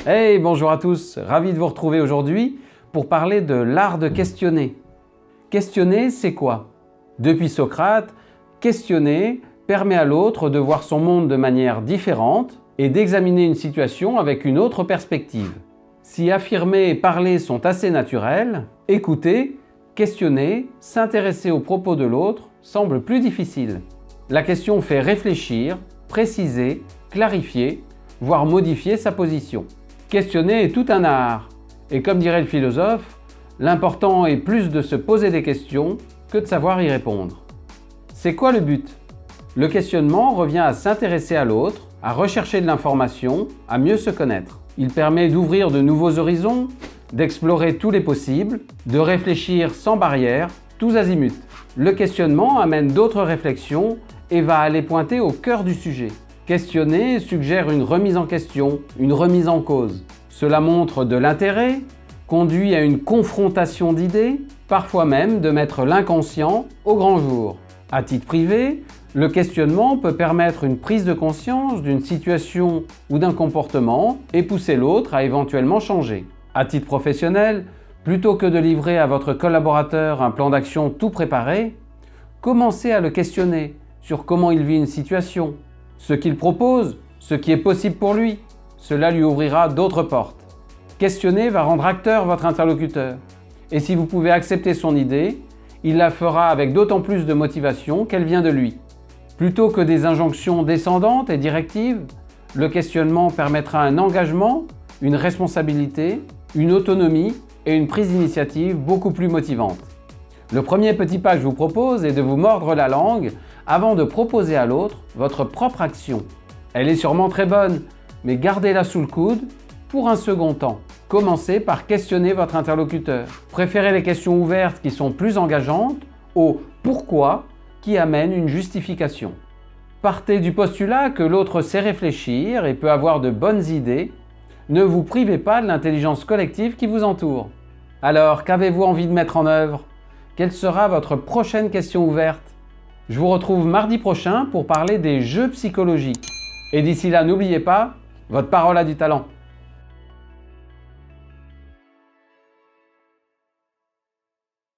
Hey, bonjour à tous, ravi de vous retrouver aujourd'hui pour parler de l'art de questionner. Questionner, c'est quoi? Depuis Socrate, questionner permet à l'autre de voir son monde de manière différente et d'examiner une situation avec une autre perspective. Si affirmer et parler sont assez naturels, écouter, questionner, s'intéresser aux propos de l'autre semble plus difficile. La question fait réfléchir, préciser, clarifier, voire modifier sa position. Questionner est tout un art, et comme dirait le philosophe, l'important est plus de se poser des questions que de savoir y répondre. C'est quoi le but? Le questionnement revient à s'intéresser à l'autre, à rechercher de l'information, à mieux se connaître. Il permet d'ouvrir de nouveaux horizons, d'explorer tous les possibles, de réfléchir sans barrière, tous azimuts. Le questionnement amène d'autres réflexions et va aller pointer au cœur du sujet. Questionner suggère une remise en question, une remise en cause. Cela montre de l'intérêt, conduit à une confrontation d'idées, parfois même de mettre l'inconscient au grand jour. À titre privé, le questionnement peut permettre une prise de conscience d'une situation ou d'un comportement et pousser l'autre à éventuellement changer. À titre professionnel, plutôt que de livrer à votre collaborateur un plan d'action tout préparé, commencez à le questionner sur comment il vit une situation, ce qu'il propose, ce qui est possible pour lui. Cela lui ouvrira d'autres portes. Questionner va rendre acteur votre interlocuteur. Et si vous pouvez accepter son idée, il la fera avec d'autant plus de motivation qu'elle vient de lui. Plutôt que des injonctions descendantes et directives, le questionnement permettra un engagement, une responsabilité, une autonomie et une prise d'initiative beaucoup plus motivante. Le premier petit pas que je vous propose est de vous mordre la langue avant de proposer à l'autre votre propre action. Elle est sûrement très bonne, mais gardez-la sous le coude pour un second temps. Commencez par questionner votre interlocuteur. Préférez les questions ouvertes qui sont plus engageantes au « pourquoi » qui amène une justification. Partez du postulat que l'autre sait réfléchir et peut avoir de bonnes idées. Ne vous privez pas de l'intelligence collective qui vous entoure. Alors, qu'avez-vous envie de mettre en œuvre? Quelle sera votre prochaine question ouverte? Je vous retrouve mardi prochain pour parler des jeux psychologiques. Et d'ici là, n'oubliez pas, votre parole a du talent.